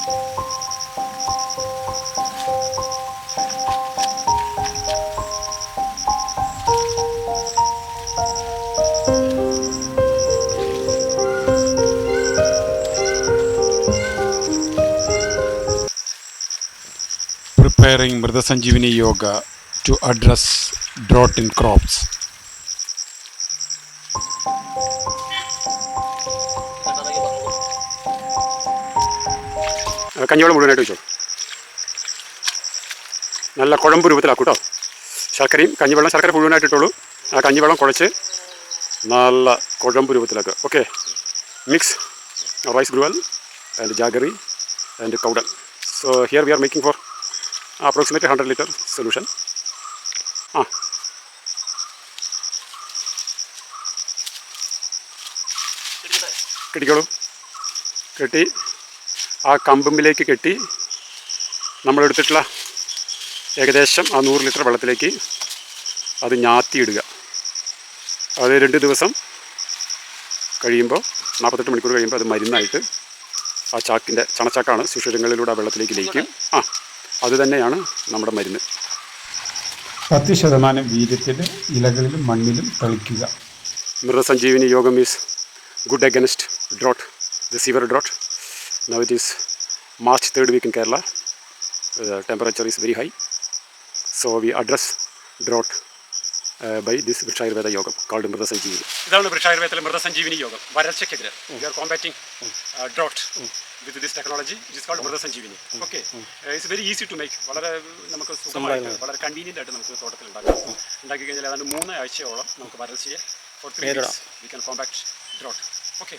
Preparing Mrida Sanjeevani yoga to address drought in crops. കഞ്ഞിവെള്ളം മുഴുവനായിട്ട് വെച്ചോ. നല്ല കുഴമ്പ് രൂപത്തിലാക്കും കേട്ടോ. ശർക്കരയും കഞ്ഞിവെള്ളം, ശർക്കര മുഴുവനായിട്ട് ഇട്ടോളൂ. ആ കഞ്ഞിവെള്ളം കുഴച്ച് നല്ല കുഴമ്പ് രൂപത്തിലാക്കുക. Okay, mix rice gruel and jaggery and cow dung. So here we are making for approximately 100 liter solution. കെട്ടിക്കോളൂ. കെട്ടി ആ കമ്പമ്പിലേക്ക് കെട്ടി നമ്മളെടുത്തിട്ടുള്ള ഏകദേശം ആ 100 ലിറ്റർ വെള്ളത്തിലേക്ക് അത് ഞാത്തിയിടുക. അത് 2 ദിവസം കഴിയുമ്പോൾ, 48 മണിക്കൂർ കഴിയുമ്പോൾ അത് മരുന്നായിട്ട് ആ ചാക്കിൻ്റെ ചണച്ചാക്കാണ്, സുഷിരങ്ങളിലൂടെ ആ വെള്ളത്തിലേക്ക് ലയിക്കും. അത് തന്നെയാണ് നമ്മുടെ മരുന്ന്. 10% വീര്യത്തിൽ ഇലകളിലും മണ്ണിലും തളിക്കുക. മൃത സഞ്ജീവനി യോഗം is good against drought, the severe drought. Now it is March 3rd week in Kerala. The temperature is very high. So we address drought by this Vrikshayurveda yoga called Mrida Sanjeevani. ഇതാണ് വൃക്ഷായുർവേദത്തിലെ മൃത സഞ്ജീവനി യോഗം. വരൾച്ചയ്ക്കെതിരെ we are combating drought with this technology. It is called Mrida Sanjeevani. Okay, it's very easy to make. വളരെ നമുക്ക് സുഖമായിട്ട്, വളരെ convenient ആയിട്ട് നമുക്ക് തോട്ടത്തിൽ ഉണ്ടാക്കി കഴിഞ്ഞാൽ ഏതാണ്ട് 3 ആഴ്ചയോളം നമുക്ക് വരൾച്ചയെ for 3 weeks we can combat drought. Okay.